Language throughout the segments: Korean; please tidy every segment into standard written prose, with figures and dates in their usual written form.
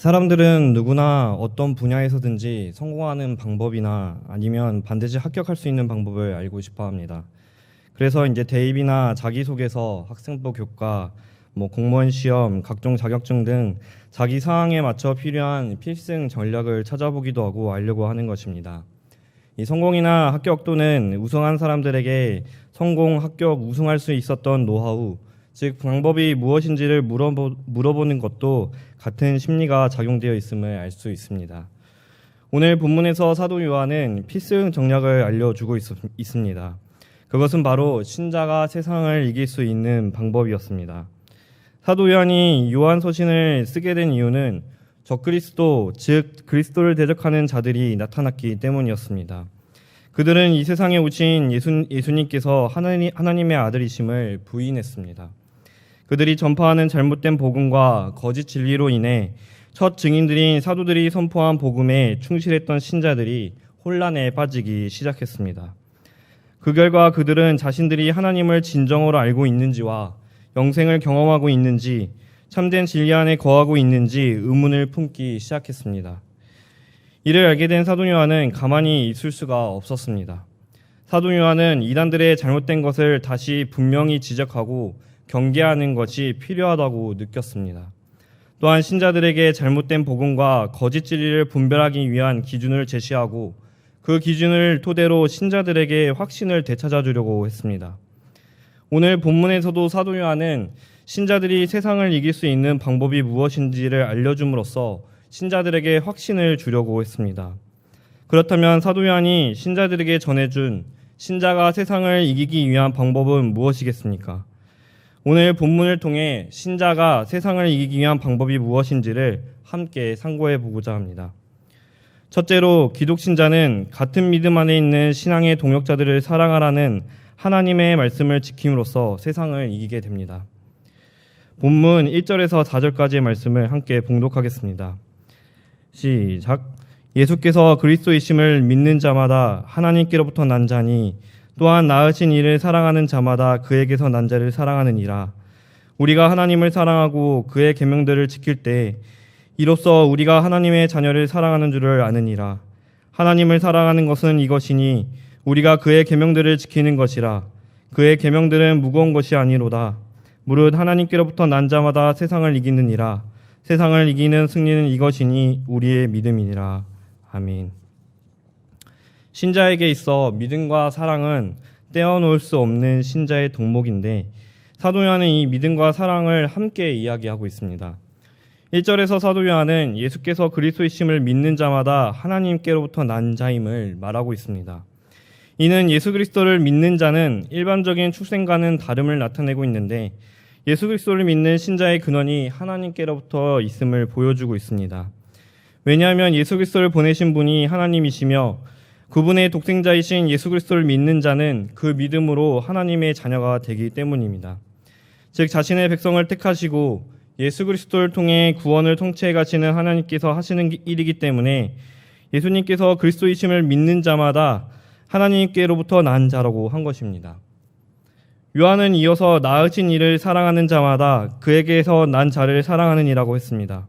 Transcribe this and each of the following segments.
사람들은 누구나 어떤 분야에서든지 성공하는 방법이나 아니면 반드시 합격할 수 있는 방법을 알고 싶어 합니다. 그래서 이제 대입이나 자기소개서, 학생부 교과, 공무원 시험, 각종 자격증 등 자기 상황에 맞춰 필요한 필승 전략을 찾아보기도 하고 알려고 하는 것입니다. 이 성공이나 합격 또는 우승한 사람들에게 성공, 합격, 우승할 수 있었던 노하우, 즉 방법이 무엇인지를 물어보는 것도 같은 심리가 작용되어 있음을 알 수 있습니다. 오늘 본문에서 사도 요한은 필승 전략을 알려주고 있습니다. 그것은 바로 신자가 세상을 이길 수 있는 방법이었습니다. 사도 요한이 요한서신을 쓰게 된 이유는 적그리스도, 즉 그리스도를 대적하는 자들이 나타났기 때문이었습니다. 그들은 이 세상에 오신 예수님께서 하나님의 아들이심을 부인했습니다. 그들이 전파하는 잘못된 복음과 거짓 진리로 인해 첫 증인들인 사도들이 선포한 복음에 충실했던 신자들이 혼란에 빠지기 시작했습니다. 그 결과 그들은 자신들이 하나님을 진정으로 알고 있는지와 영생을 경험하고 있는지, 참된 진리 안에 거하고 있는지 의문을 품기 시작했습니다. 이를 알게 된 사도 요한은 가만히 있을 수가 없었습니다. 사도 요한은 이단들의 잘못된 것을 다시 분명히 지적하고 경계하는 것이 필요하다고 느꼈습니다. 또한 신자들에게 잘못된 복음과 거짓 진리를 분별하기 위한 기준을 제시하고 그 기준을 토대로 신자들에게 확신을 되찾아주려고 했습니다. 오늘 본문에서도 사도 요한은 신자들이 세상을 이길 수 있는 방법이 무엇인지를 알려줌으로써 신자들에게 확신을 주려고 했습니다. 그렇다면 사도 요한이 신자들에게 전해준 신자가 세상을 이기기 위한 방법은 무엇이겠습니까? 오늘 본문을 통해 신자가 세상을 이기기 위한 방법이 무엇인지를 함께 상고해 보고자 합니다. 첫째로 기독신자는 같은 믿음 안에 있는 신앙의 동역자들을 사랑하라는 하나님의 말씀을 지킴으로써 세상을 이기게 됩니다. 본문 1절에서 4절까지의 말씀을 함께 봉독하겠습니다. 시작. 예수께서 그리스도이심을 믿는 자마다 하나님께로부터 난 자니 또한 낳으신 이를 사랑하는 자마다 그에게서 난 자를 사랑하느니라. 우리가 하나님을 사랑하고 그의 계명들을 지킬 때 이로써 우리가 하나님의 자녀를 사랑하는 줄을 아느니라. 하나님을 사랑하는 것은 이것이니 우리가 그의 계명들을 지키는 것이라. 그의 계명들은 무거운 것이 아니로다. 무릇 하나님께로부터 난 자마다 세상을 이기느니라. 세상을 이기는 승리는 이것이니 우리의 믿음이니라. 아멘. 신자에게 있어 믿음과 사랑은 떼어놓을 수 없는 신자의 덕목인데 사도 요한은 이 믿음과 사랑을 함께 이야기하고 있습니다. 1절에서 사도 요한은 예수께서 그리스도이심을 믿는 자마다 하나님께로부터 난 자임을 말하고 있습니다. 이는 예수 그리스도를 믿는 자는 일반적인 출생과는 다름을 나타내고 있는데 예수 그리스도를 믿는 신자의 근원이 하나님께로부터 있음을 보여주고 있습니다. 왜냐하면 예수 그리스도를 보내신 분이 하나님이시며 그분의 독생자이신 예수 그리스도를 믿는 자는 그 믿음으로 하나님의 자녀가 되기 때문입니다. 즉 자신의 백성을 택하시고 예수 그리스도를 통해 구원을 통치해 가시는 하나님께서 하시는 일이기 때문에 예수님께서 그리스도이심을 믿는 자마다 하나님께로부터 난 자라고 한 것입니다. 요한은 이어서 낳으신 이를 사랑하는 자마다 그에게서 난 자를 사랑하는 이라고 했습니다.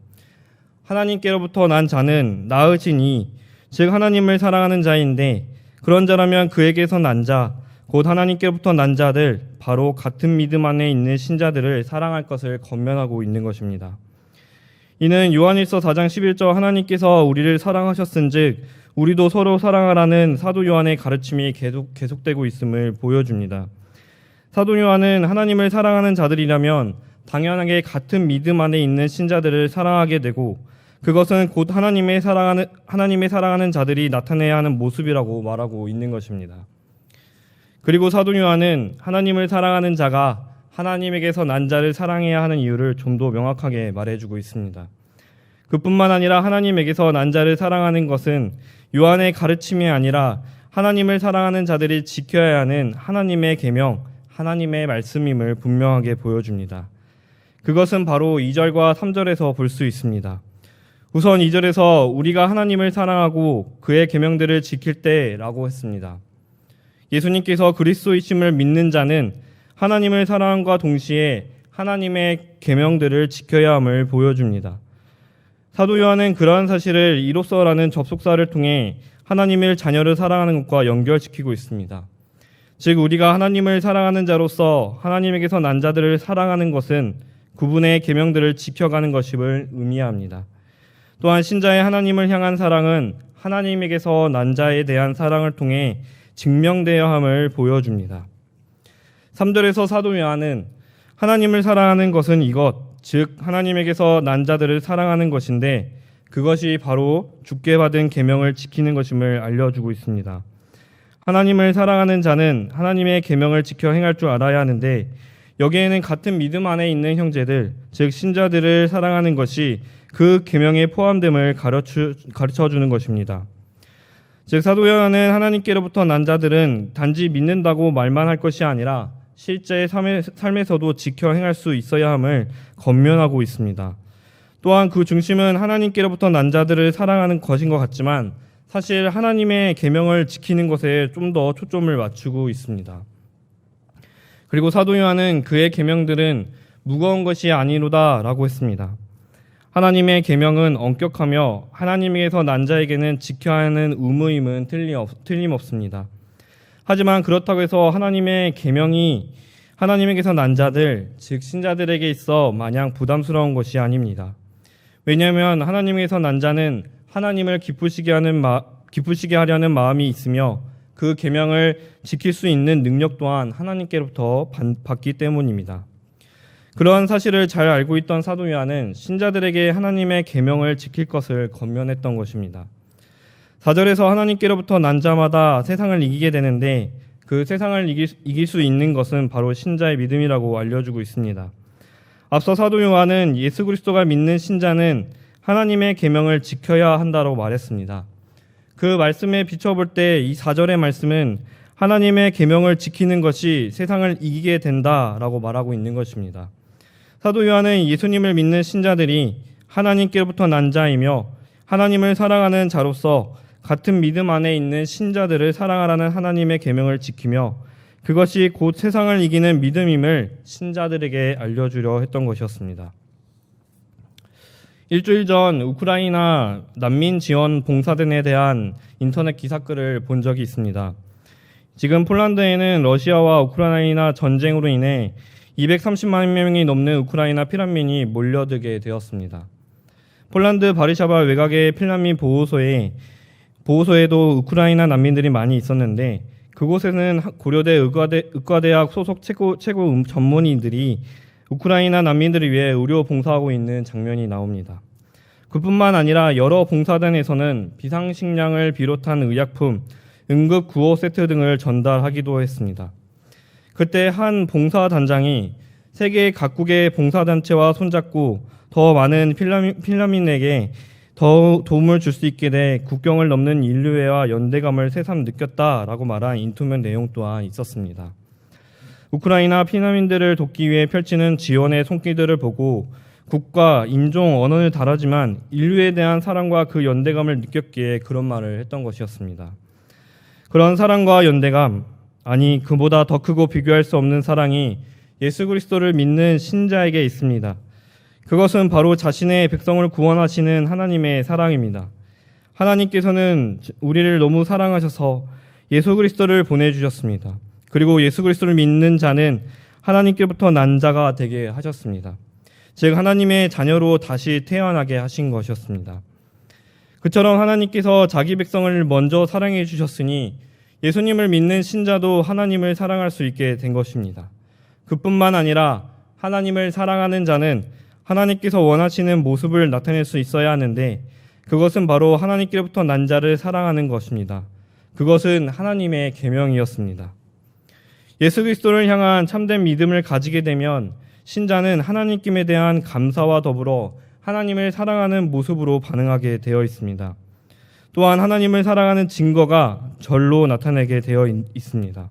하나님께로부터 난 자는 낳으신 이, 즉 하나님을 사랑하는 자인데 그런 자라면 그에게서 난 자, 곧 하나님께로부터 난 자들, 바로 같은 믿음 안에 있는 신자들을 사랑할 것을 권면하고 있는 것입니다. 이는 요한일서 4장 11절 하나님께서 우리를 사랑하셨은즉 우리도 서로 사랑하라는 사도 요한의 가르침이 계속되고 있음을 보여줍니다. 사도 요한은 하나님을 사랑하는 자들이라면 당연하게 같은 믿음 안에 있는 신자들을 사랑하게 되고 그것은 곧 하나님의 사랑하는 자들이 나타내야 하는 모습이라고 말하고 있는 것입니다. 그리고 사도 요한은 하나님을 사랑하는 자가 하나님에게서 난 자를 사랑해야 하는 이유를 좀 더 명확하게 말해주고 있습니다. 그뿐만 아니라 하나님에게서 난 자를 사랑하는 것은 요한의 가르침이 아니라 하나님을 사랑하는 자들이 지켜야 하는 하나님의 계명, 하나님의 말씀임을 분명하게 보여줍니다. 그것은 바로 2절과 3절에서 볼 수 있습니다. 우선 2절에서 우리가 하나님을 사랑하고 그의 계명들을 지킬 때라고 했습니다. 예수님께서 그리스도이심을 믿는 자는 하나님을 사랑함과 동시에 하나님의 계명들을 지켜야 함을 보여줍니다. 사도 요한은 그러한 사실을 이로써라는 접속사를 통해 하나님의 자녀를 사랑하는 것과 연결시키고 있습니다. 즉 우리가 하나님을 사랑하는 자로서 하나님에게서 난 자들을 사랑하는 것은 그분의 계명들을 지켜가는 것임을 의미합니다. 또한 신자의 하나님을 향한 사랑은 하나님에게서 난 자에 대한 사랑을 통해 증명되어야 함을 보여줍니다. 3절에서 사도 요한은 하나님을 사랑하는 것은 이것, 즉 하나님에게서 난 자들을 사랑하는 것인데 그것이 바로 주께 받은 계명을 지키는 것임을 알려주고 있습니다. 하나님을 사랑하는 자는 하나님의 계명을 지켜 행할 줄 알아야 하는데 여기에는 같은 믿음 안에 있는 형제들, 즉 신자들을 사랑하는 것이 그 계명에 포함됨을 가르쳐주는 것입니다. 즉 사도 요한은 하나님께로부터 난 자들은 단지 믿는다고 말만 할 것이 아니라 실제 삶에서도 지켜 행할 수 있어야 함을 권면하고 있습니다. 또한 그 중심은 하나님께로부터 난 자들을 사랑하는 것인 것 같지만 사실 하나님의 계명을 지키는 것에 좀 더 초점을 맞추고 있습니다. 그리고 사도 요한은 그의 계명들은 무거운 것이 아니로다라고 했습니다. 하나님의 계명은 엄격하며 하나님에게서 난 자에게는 지켜야 하는 의무임은 틀림없습니다. 하지만 그렇다고 해서 하나님의 계명이 하나님에게서 난 자들, 즉 신자들에게 있어 마냥 부담스러운 것이 아닙니다. 왜냐하면 하나님에게서 난 자는 하나님을 기쁘시게 하려는 마음이 있으며 그 계명을 지킬 수 있는 능력 또한 하나님께로부터 받기 때문입니다. 그러한 사실을 잘 알고 있던 사도 요한은 신자들에게 하나님의 계명을 지킬 것을 권면했던 것입니다. 4절에서 하나님께로부터 난 자마다 세상을 이기게 되는데 그 세상을 이길 수 있는 것은 바로 신자의 믿음이라고 알려주고 있습니다. 앞서 사도 요한은 예수 그리스도가 믿는 신자는 하나님의 계명을 지켜야 한다고 말했습니다. 그 말씀에 비춰볼 때 이 4절의 말씀은 하나님의 계명을 지키는 것이 세상을 이기게 된다라고 말하고 있는 것입니다. 사도 요한은 예수님을 믿는 신자들이 하나님께로부터 난 자이며 하나님을 사랑하는 자로서 같은 믿음 안에 있는 신자들을 사랑하라는 하나님의 계명을 지키며 그것이 곧 세상을 이기는 믿음임을 신자들에게 알려주려 했던 것이었습니다. 일주일 전 우크라이나 난민 지원 봉사단에 대한 인터넷 기사글을 본 적이 있습니다. 지금 폴란드에는 러시아와 우크라이나 전쟁으로 인해 230만 명이 넘는 우크라이나 피난민이 몰려들게 되었습니다. 폴란드 바르샤바 외곽의 피난민 보호소에도 우크라이나 난민들이 많이 있었는데 그곳에는 고려대 의과대학 소속 최고 전문의들이 우크라이나 난민들을 위해 의료 봉사하고 있는 장면이 나옵니다. 그뿐만 아니라 여러 봉사단에서는 비상식량을 비롯한 의약품, 응급 구호 세트 등을 전달하기도 했습니다. 그때 한 봉사단장이 세계 각국의 봉사단체와 손잡고 더 많은 필라민에게 더 도움을 줄 수 있게 돼 국경을 넘는 인류애와 연대감을 새삼 느꼈다라고 말한 인터뷰 내용 또한 있었습니다. 우크라이나 피난민들을 돕기 위해 펼치는 지원의 손길들을 보고 국가, 인종, 언어를 다르지만 인류에 대한 사랑과 그 연대감을 느꼈기에 그런 말을 했던 것이었습니다. 그런 사랑과 연대감, 아니 그보다 더 크고 비교할 수 없는 사랑이 예수 그리스도를 믿는 신자에게 있습니다. 그것은 바로 자신의 백성을 구원하시는 하나님의 사랑입니다. 하나님께서는 우리를 너무 사랑하셔서 예수 그리스도를 보내주셨습니다. 그리고 예수 그리스도를 믿는 자는 하나님께부터 난 자가 되게 하셨습니다. 즉 하나님의 자녀로 다시 태어나게 하신 것이었습니다. 그처럼 하나님께서 자기 백성을 먼저 사랑해 주셨으니 예수님을 믿는 신자도 하나님을 사랑할 수 있게 된 것입니다. 그뿐만 아니라 하나님을 사랑하는 자는 하나님께서 원하시는 모습을 나타낼 수 있어야 하는데 그것은 바로 하나님께로부터 난 자를 사랑하는 것입니다. 그것은 하나님의 계명이었습니다. 예수 그리스도를 향한 참된 믿음을 가지게 되면 신자는 하나님께 대한 감사와 더불어 하나님을 사랑하는 모습으로 반응하게 되어 있습니다. 또한 하나님을 사랑하는 증거가 절로 나타나게 되어 있습니다.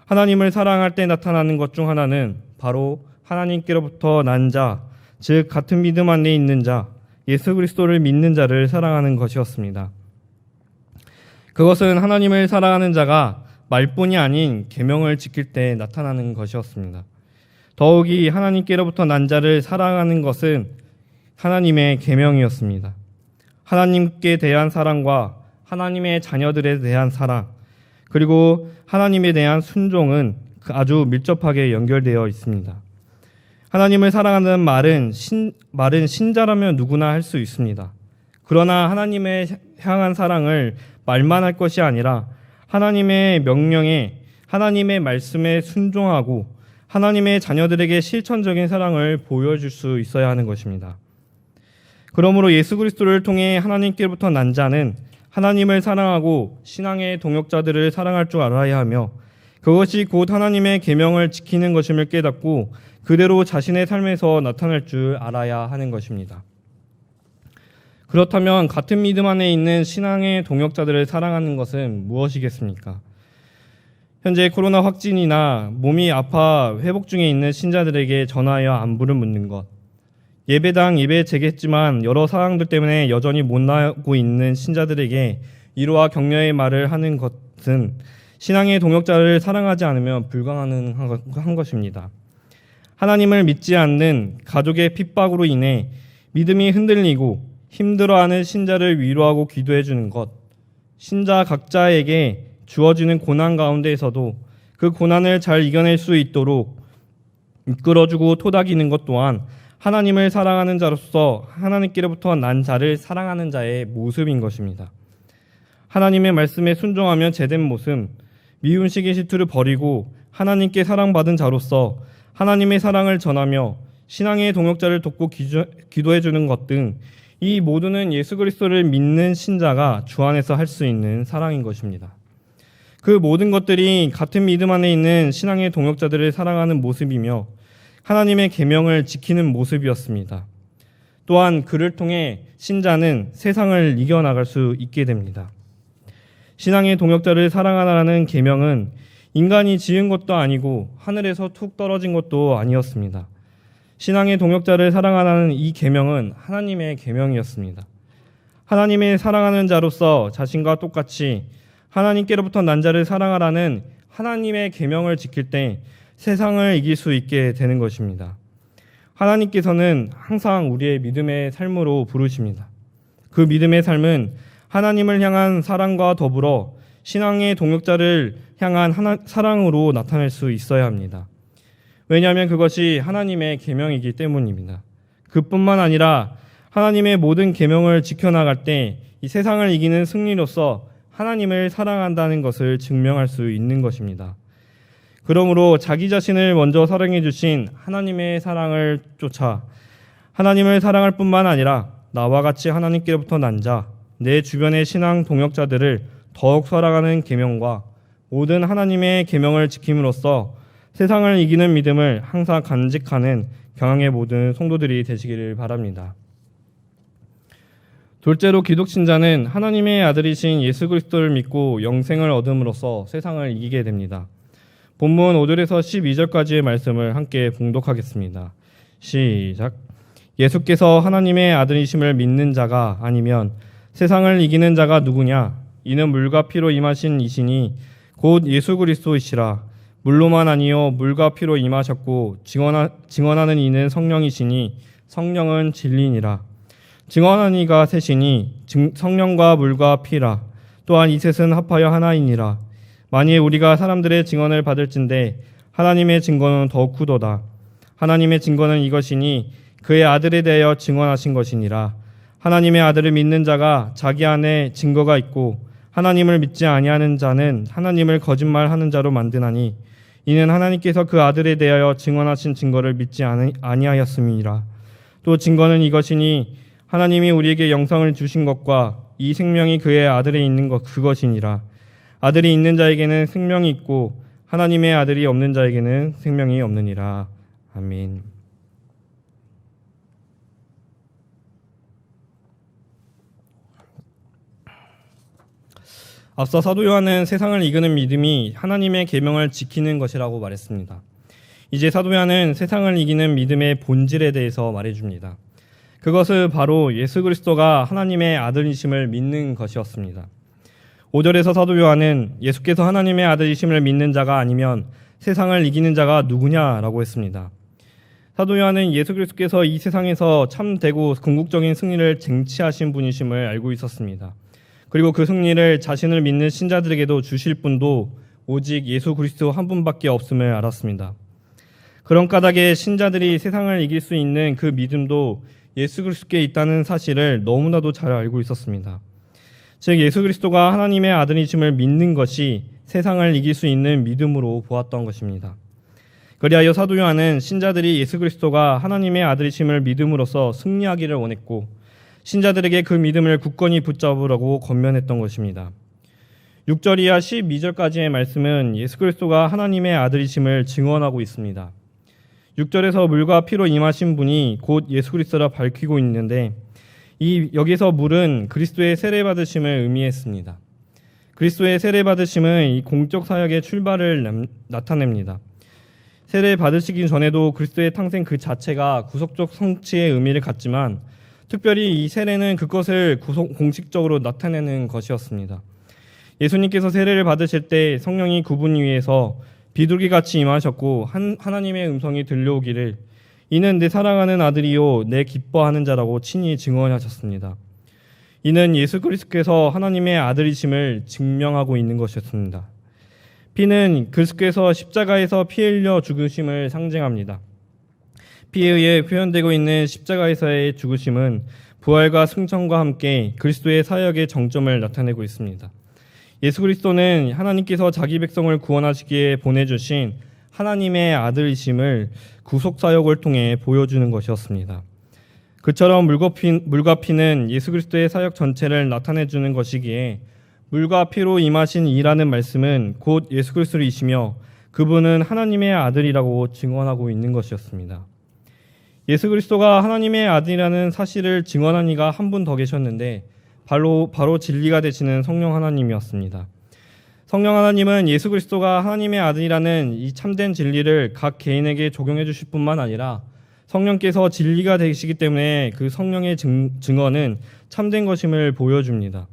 하나님을 사랑할 때 나타나는 것 중 하나는 바로 하나님께로부터 난 자, 즉 같은 믿음 안에 있는 자, 예수 그리스도를 믿는 자를 사랑하는 것이었습니다. 그것은 하나님을 사랑하는 자가 말뿐이 아닌 계명을 지킬 때 나타나는 것이었습니다. 더욱이 하나님께로부터 난 자를 사랑하는 것은 하나님의 계명이었습니다. 하나님께 대한 사랑과 하나님의 자녀들에 대한 사랑, 그리고 하나님에 대한 순종은 아주 밀접하게 연결되어 있습니다. 하나님을 사랑하는 말은 신자라면 누구나 할 수 있습니다. 그러나 하나님의 향한 사랑을 말만 할 것이 아니라 하나님의 명령에, 하나님의 말씀에 순종하고 하나님의 자녀들에게 실천적인 사랑을 보여줄 수 있어야 하는 것입니다. 그러므로 예수 그리스도를 통해 하나님께로부터 난 자는 하나님을 사랑하고 신앙의 동역자들을 사랑할 줄 알아야 하며, 그것이 곧 하나님의 계명을 지키는 것임을 깨닫고 그대로 자신의 삶에서 나타날 줄 알아야 하는 것입니다. 그렇다면 같은 믿음 안에 있는 신앙의 동역자들을 사랑하는 것은 무엇이겠습니까? 현재 코로나 확진이나 몸이 아파 회복 중에 있는 신자들에게 전하여 안부를 묻는 것, 예배당 예배 재개했지만 여러 사항들 때문에 여전히 못 나오고 있는 신자들에게 위로와 격려의 말을 하는 것은 신앙의 동역자를 사랑하지 않으면 불가능한 것입니다. 하나님을 믿지 않는 가족의 핍박으로 인해 믿음이 흔들리고 힘들어하는 신자를 위로하고 기도해 주는 것, 신자 각자에게 주어지는 고난 가운데에서도 그 고난을 잘 이겨낼 수 있도록 이끌어주고 토닥이는 것 또한 하나님을 사랑하는 자로서 하나님께로부터 난 자를 사랑하는 자의 모습인 것입니다. 하나님의 말씀에 순종하며 제된 모습, 미운 시기 질투를 버리고 하나님께 사랑받은 자로서 하나님의 사랑을 전하며 신앙의 동역자를 돕고 기도해 주는 것 등 이 모두는 예수 그리스도를 믿는 신자가 주 안에서 할 수 있는 사랑인 것입니다. 그 모든 것들이 같은 믿음 안에 있는 신앙의 동역자들을 사랑하는 모습이며 하나님의 계명을 지키는 모습이었습니다. 또한 그를 통해 신자는 세상을 이겨나갈 수 있게 됩니다. 신앙의 동역자를 사랑하라는 계명은 인간이 지은 것도 아니고 하늘에서 툭 떨어진 것도 아니었습니다. 신앙의 동역자를 사랑하라는 이 계명은 하나님의 계명이었습니다. 하나님의 사랑하는 자로서 자신과 똑같이 하나님께로부터 난 자를 사랑하라는 하나님의 계명을 지킬 때 세상을 이길 수 있게 되는 것입니다. 하나님께서는 항상 우리의 믿음의 삶으로 부르십니다. 그 믿음의 삶은 하나님을 향한 사랑과 더불어 신앙의 동역자를 향한 사랑으로 나타낼 수 있어야 합니다. 왜냐하면 그것이 하나님의 계명이기 때문입니다. 그뿐만 아니라 하나님의 모든 계명을 지켜나갈 때 이 세상을 이기는 승리로서 하나님을 사랑한다는 것을 증명할 수 있는 것입니다. 그러므로 자기 자신을 먼저 사랑해 주신 하나님의 사랑을 쫓아 하나님을 사랑할 뿐만 아니라 나와 같이 하나님께로부터 난 자, 내 주변의 신앙 동역자들을 더욱 사랑하는 계명과 모든 하나님의 계명을 지킴으로써 세상을 이기는 믿음을 항상 간직하는 경향의 모든 성도들이 되시기를 바랍니다. 둘째로 기독신자는 하나님의 아들이신 예수 그리스도를 믿고 영생을 얻음으로써 세상을 이기게 됩니다. 본문 5절에서 12절까지의 말씀을 함께 봉독하겠습니다. 시작. 예수께서 하나님의 아들이심을 믿는 자가 아니면 세상을 이기는 자가 누구냐? 이는 물과 피로 임하신 이시니 곧 예수 그리스도이시라. 물로만 아니요 물과 피로 임하셨고 증언하는 이는 성령이시니 성령은 진리니라. 증언하는 이가 셋이니 성령과 물과 피라. 또한 이 셋은 합하여 하나이니라. 만일 우리가 사람들의 증언을 받을진대 하나님의 증거는 더욱 크도다. 하나님의 증거는 이것이니 그의 아들에 대하여 증언하신 것이니라. 하나님의 아들을 믿는 자가 자기 안에 증거가 있고 하나님을 믿지 아니하는 자는 하나님을 거짓말하는 자로 만드나니 이는 하나님께서 그 아들에 대하여 증언하신 증거를 믿지 아니하였음이니라. 또 증거는 이것이니 하나님이 우리에게 영생을 주신 것과 이 생명이 그의 아들에 있는 것 그것이니라. 아들이 있는 자에게는 생명이 있고 하나님의 아들이 없는 자에게는 생명이 없느니라. 아멘. 앞서 사도 요한은 세상을 이기는 믿음이 하나님의 계명을 지키는 것이라고 말했습니다. 이제 사도 요한은 세상을 이기는 믿음의 본질에 대해서 말해줍니다. 그것은 바로 예수 그리스도가 하나님의 아들이심을 믿는 것이었습니다. 5절에서 사도 요한은 예수께서 하나님의 아들이심을 믿는 자가 아니면 세상을 이기는 자가 누구냐라고 했습니다. 사도 요한은 예수 그리스도께서 이 세상에서 참되고 궁극적인 승리를 쟁취하신 분이심을 알고 있었습니다. 그리고 그 승리를 자신을 믿는 신자들에게도 주실 분도 오직 예수 그리스도 한 분밖에 없음을 알았습니다. 그런 까닭에 신자들이 세상을 이길 수 있는 그 믿음도 예수 그리스도께 있다는 사실을 너무나도 잘 알고 있었습니다. 즉 예수 그리스도가 하나님의 아들이심을 믿는 것이 세상을 이길 수 있는 믿음으로 보았던 것입니다. 그리하여 사도 요한은 신자들이 예수 그리스도가 하나님의 아들이심을 믿음으로써 승리하기를 원했고 신자들에게 그 믿음을 굳건히 붙잡으라고 권면했던 것입니다. 6절 이하 12절까지의 말씀은 예수 그리스도가 하나님의 아들이심을 증언하고 있습니다. 6절에서 물과 피로 임하신 분이 곧 예수 그리스도라 밝히고 있는데 여기서 물은 그리스도의 세례 받으심을 의미했습니다. 그리스도의 세례 받으심은 이 공적 사역의 출발을 나타냅니다. 세례 받으시기 전에도 그리스도의 탄생 그 자체가 구속적 성취의 의미를 갖지만 특별히 이 세례는 그것을 공식적으로 나타내는 것이었습니다. 예수님께서 세례를 받으실 때 성령이 그분 위에서 비둘기같이 임하셨고 하나님의 음성이 들려오기를 이는 내 사랑하는 아들이요 내 기뻐하는 자라고 친히 증언하셨습니다. 이는 예수 그리스도께서 하나님의 아들이심을 증명하고 있는 것이었습니다. 피는 그리스도께서 십자가에서 피 흘려 죽으심을 상징합니다. 피에 의해 표현되고 있는 십자가에서의 죽으심은 부활과 승천과 함께 그리스도의 사역의 정점을 나타내고 있습니다. 예수 그리스도는 하나님께서 자기 백성을 구원하시기에 보내주신 하나님의 아들이심을 구속 사역을 통해 보여주는 것이었습니다. 그처럼 물과 피는 예수 그리스도의 사역 전체를 나타내주는 것이기에 물과 피로 임하신 이라는 말씀은 곧 예수 그리스도이시며 그분은 하나님의 아들이라고 증언하고 있는 것이었습니다. 예수 그리스도가 하나님의 아들이라는 사실을 증언한 이가 한 분 더 계셨는데 바로 진리가 되시는 성령 하나님이었습니다. 성령 하나님은 예수 그리스도가 하나님의 아들이라는 이 참된 진리를 각 개인에게 적용해 주실 뿐만 아니라 성령께서 진리가 되시기 때문에 그 성령의 증언은 참된 것임을 보여줍니다.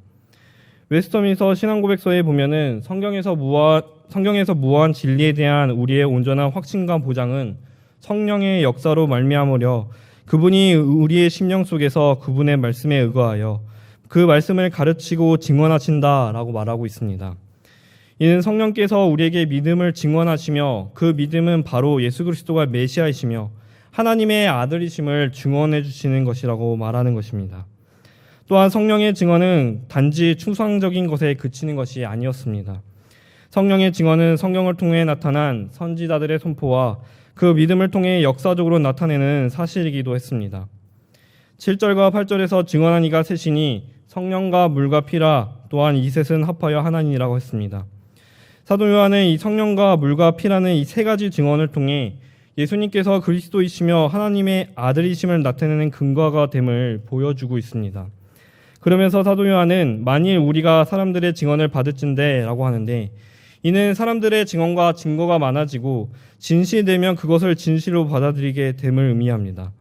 웨스터민스터 신앙고백서에 보면은 성경에서 무한 진리에 대한 우리의 온전한 확신과 보장은 성령의 역사로 말미암으려 그분이 우리의 심령 속에서 그분의 말씀에 의거하여 그 말씀을 가르치고 증언하신다라고 말하고 있습니다. 이는 성령께서 우리에게 믿음을 증언하시며 그 믿음은 바로 예수 그리스도가 메시아이시며 하나님의 아들이심을 증언해 주시는 것이라고 말하는 것입니다. 또한 성령의 증언은 단지 추상적인 것에 그치는 것이 아니었습니다. 성령의 증언은 성경을 통해 나타난 선지자들의 선포와 그 믿음을 통해 역사적으로 나타내는 사실이기도 했습니다. 7절과 8절에서 증언한 이가 셋이니 성령과 물과 피라 또한 이 셋은 합하여 하나니라고 했습니다. 사도 요한은 이 성령과 물과 피라는 이 세 가지 증언을 통해 예수님께서 그리스도이시며 하나님의 아들이심을 나타내는 근거가 됨을 보여주고 있습니다. 그러면서 사도 요한은 만일 우리가 사람들의 증언을 받을진대 라고 하는데 이는 사람들의 증언과 증거가 많아지고 진실되면 그것을 진실로 받아들이게 됨을 의미합니다.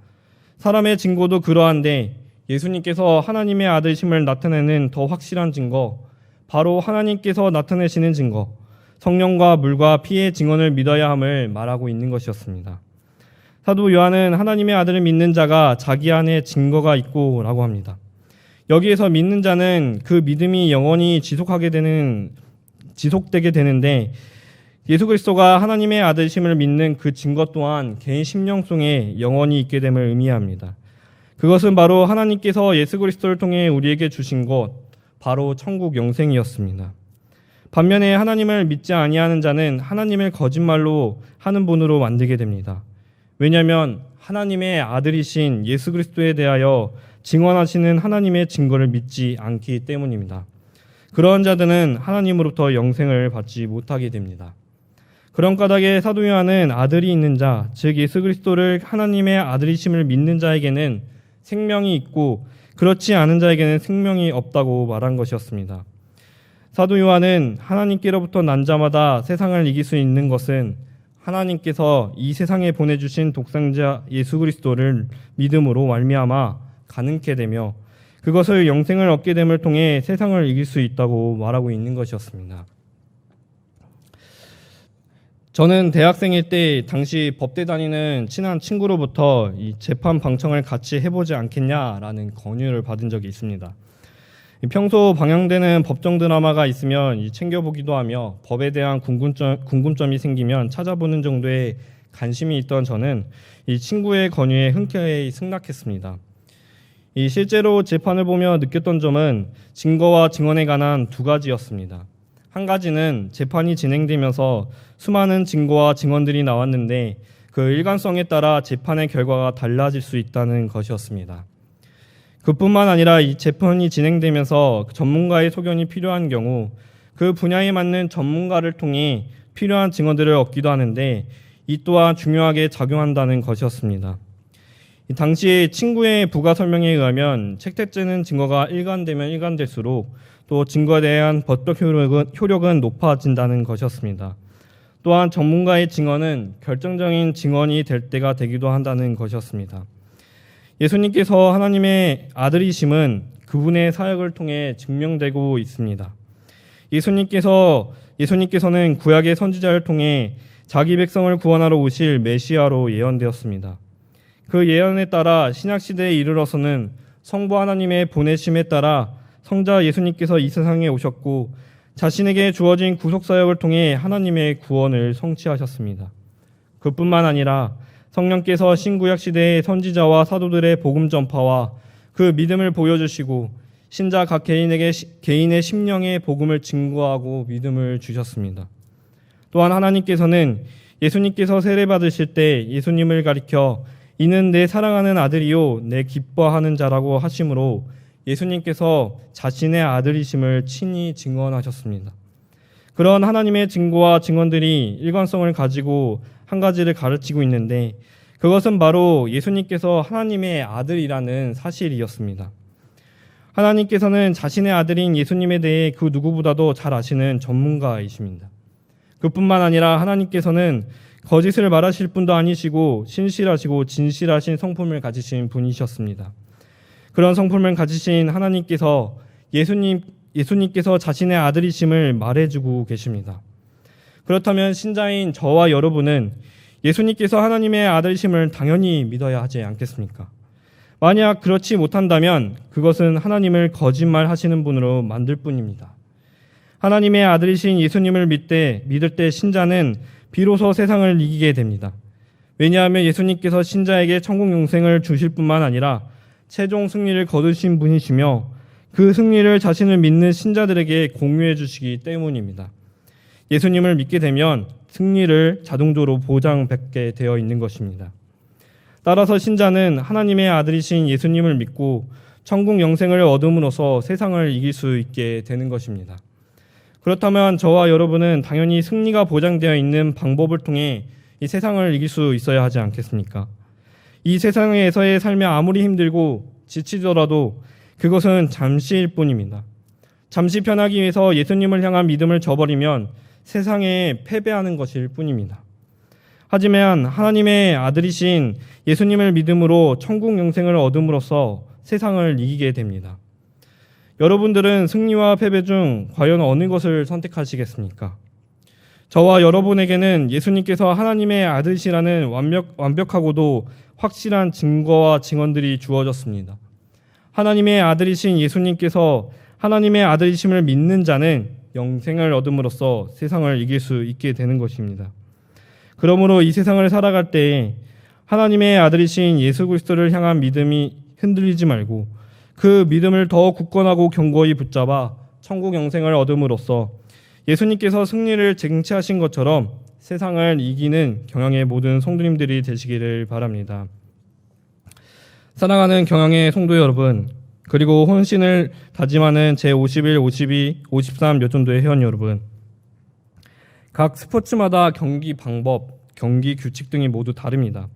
사람의 증거도 그러한데 예수님께서 하나님의 아들이심을 나타내는 더 확실한 증거, 바로 하나님께서 나타내시는 증거, 성령과 물과 피의 증언을 믿어야 함을 말하고 있는 것이었습니다. 사도 요한은 하나님의 아들을 믿는 자가 자기 안에 증거가 있고 라고 합니다. 여기에서 믿는 자는 그 믿음이 영원히 지속되게 되는데 예수 그리스도가 하나님의 아들이심을 믿는 그 증거 또한 개인 심령 속에 영원히 있게 됨을 의미합니다. 그것은 바로 하나님께서 예수 그리스도를 통해 우리에게 주신 것, 바로 천국 영생이었습니다. 반면에 하나님을 믿지 아니하는 자는 하나님을 거짓말로 하는 분으로 만들게 됩니다. 왜냐하면 하나님의 아들이신 예수 그리스도에 대하여 증언하시는 하나님의 증거를 믿지 않기 때문입니다. 그러한 자들은 하나님으로부터 영생을 받지 못하게 됩니다. 그런 까닭에 사도 요한은 아들이 있는 자, 즉 예수 그리스도를 하나님의 아들이심을 믿는 자에게는 생명이 있고 그렇지 않은 자에게는 생명이 없다고 말한 것이었습니다. 사도 요한은 하나님께로부터 난 자마다 세상을 이길 수 있는 것은 하나님께서 이 세상에 보내주신 독생자 예수 그리스도를 믿음으로 말미암아 가능케 되며 그것을 영생을 얻게 됨을 통해 세상을 이길 수 있다고 말하고 있는 것이었습니다. 저는 대학생일 때 당시 법대 다니는 친한 친구로부터 이 재판 방청을 같이 해보지 않겠냐라는 권유를 받은 적이 있습니다. 평소 방영되는 법정 드라마가 있으면 챙겨보기도 하며 법에 대한 궁금점이 생기면 찾아보는 정도의 관심이 있던 저는 이 친구의 권유에 흔쾌히 승낙했습니다. 실제로 재판을 보며 느꼈던 점은 증거와 증언에 관한 두 가지였습니다. 한 가지는 재판이 진행되면서 수많은 증거와 증언들이 나왔는데 그 일관성에 따라 재판의 결과가 달라질 수 있다는 것이었습니다. 그뿐만 아니라 이 재판이 진행되면서 전문가의 소견이 필요한 경우 그 분야에 맞는 전문가를 통해 필요한 증언들을 얻기도 하는데 이 또한 중요하게 작용한다는 것이었습니다. 당시 친구의 부가 설명에 의하면 책대죄는 증거가 일관되면 일관될수록 또 증거에 대한 법적 효력은 높아진다는 것이었습니다. 또한 전문가의 증언은 결정적인 증언이 될 때가 되기도 한다는 것이었습니다. 예수님께서 하나님의 아들이심은 그분의 사역을 통해 증명되고 있습니다. 예수님께서는 구약의 선지자를 통해 자기 백성을 구원하러 오실 메시아로 예언되었습니다. 그 예언에 따라 신약 시대에 이르러서는 성부 하나님의 보내심에 따라 성자 예수님께서 이 세상에 오셨고 자신에게 주어진 구속 사역을 통해 하나님의 구원을 성취하셨습니다. 그뿐만 아니라 성령께서 신구약 시대의 선지자와 사도들의 복음 전파와 그 믿음을 보여주시고 신자 각 개인의 심령의 복음을 증거하고 믿음을 주셨습니다. 또한 하나님께서는 예수님께서 세례 받으실 때 예수님을 가리켜 이는 내 사랑하는 아들이요 내 기뻐하는 자라고 하심으로 예수님께서 자신의 아들이심을 친히 증언하셨습니다. 그런 하나님의 증거와 증언들이 일관성을 가지고 한 가지를 가르치고 있는데 그것은 바로 예수님께서 하나님의 아들이라는 사실이었습니다. 하나님께서는 자신의 아들인 예수님에 대해 그 누구보다도 잘 아시는 전문가이십니다. 그뿐만 아니라 하나님께서는 거짓을 말하실 분도 아니시고 신실하시고 진실하신 성품을 가지신 분이셨습니다. 그런 성품을 가지신 하나님께서 예수님께서 자신의 아들이심을 말해주고 계십니다. 그렇다면 신자인 저와 여러분은 예수님께서 하나님의 아들이심을 당연히 믿어야 하지 않겠습니까? 만약 그렇지 못한다면 그것은 하나님을 거짓말하시는 분으로 만들 뿐입니다. 하나님의 아들이신 예수님을 믿을 때 신자는 비로소 세상을 이기게 됩니다. 왜냐하면 예수님께서 신자에게 천국 영생을 주실 뿐만 아니라 최종 승리를 거두신 분이시며 그 승리를 자신을 믿는 신자들에게 공유해 주시기 때문입니다. 예수님을 믿게 되면 승리를 자동적으로 보장받게 되어 있는 것입니다. 따라서 신자는 하나님의 아들이신 예수님을 믿고 천국 영생을 얻음으로써 세상을 이길 수 있게 되는 것입니다. 그렇다면 저와 여러분은 당연히 승리가 보장되어 있는 방법을 통해 이 세상을 이길 수 있어야 하지 않겠습니까? 이 세상에서의 삶이 아무리 힘들고 지치더라도 그것은 잠시일 뿐입니다. 잠시 편하기 위해서 예수님을 향한 믿음을 저버리면 세상에 패배하는 것일 뿐입니다. 하지만 하나님의 아들이신 예수님을 믿음으로 천국 영생을 얻음으로써 세상을 이기게 됩니다. 여러분들은 승리와 패배 중 과연 어느 것을 선택하시겠습니까? 저와 여러분에게는 예수님께서 하나님의 아들이시라는 완벽하고도 확실한 증거와 증언들이 주어졌습니다. 하나님의 아들이신 예수님께서 하나님의 아들이심을 믿는 자는 영생을 얻음으로써 세상을 이길 수 있게 되는 것입니다. 그러므로 이 세상을 살아갈 때 하나님의 아들이신 예수 그리스도를 향한 믿음이 흔들리지 말고 그 믿음을 더 굳건하고 견고히 붙잡아 천국 영생을 얻음으로써 예수님께서 승리를 쟁취하신 것처럼 세상을 이기는 경영의 모든 성도님들이 되시기를 바랍니다. 사랑하는 경영의 성도 여러분, 그리고 혼신을 다짐하는 제51, 52, 53 몇 전도의 회원 여러분, 각 스포츠마다 경기 방법, 경기 규칙 등이 모두 다릅니다.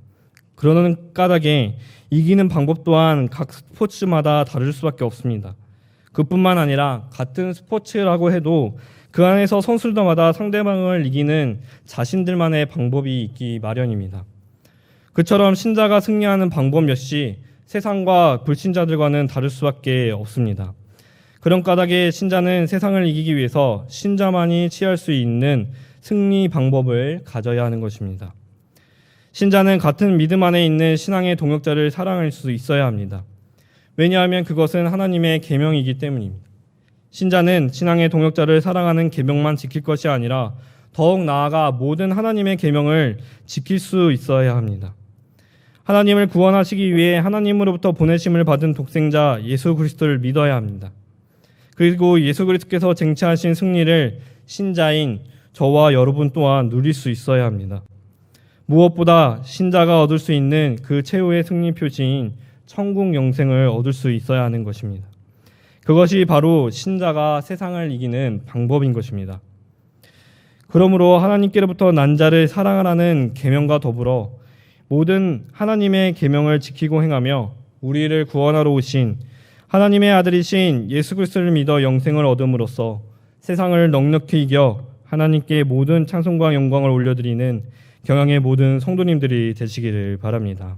그러는 까닭에 이기는 방법 또한 각 스포츠마다 다를 수밖에 없습니다. 그뿐만 아니라 같은 스포츠라고 해도 그 안에서 선수들마다 상대방을 이기는 자신들만의 방법이 있기 마련입니다. 그처럼 신자가 승리하는 방법 역시 세상과 불신자들과는 다를 수밖에 없습니다. 그런 까닭에 신자는 세상을 이기기 위해서 신자만이 취할 수 있는 승리 방법을 가져야 하는 것입니다. 신자는 같은 믿음 안에 있는 신앙의 동역자를 사랑할 수 있어야 합니다. 왜냐하면 그것은 하나님의 계명이기 때문입니다. 신자는 신앙의 동역자를 사랑하는 계명만 지킬 것이 아니라 더욱 나아가 모든 하나님의 계명을 지킬 수 있어야 합니다. 하나님을 구원하시기 위해 하나님으로부터 보내심을 받은 독생자 예수 그리스도를 믿어야 합니다. 그리고 예수 그리스도께서 쟁취하신 승리를 신자인 저와 여러분 또한 누릴 수 있어야 합니다. 무엇보다 신자가 얻을 수 있는 그 최후의 승리 표시인 천국 영생을 얻을 수 있어야 하는 것입니다. 그것이 바로 신자가 세상을 이기는 방법인 것입니다. 그러므로 하나님께로부터 난 자를 사랑하라는 계명과 더불어 모든 하나님의 계명을 지키고 행하며 우리를 구원하러 오신 하나님의 아들이신 예수 그리스도를 믿어 영생을 얻음으로써 세상을 넉넉히 이겨 하나님께 모든 찬송과 영광을 올려드리는 경양의 모든 성도님들이 되시기를 바랍니다.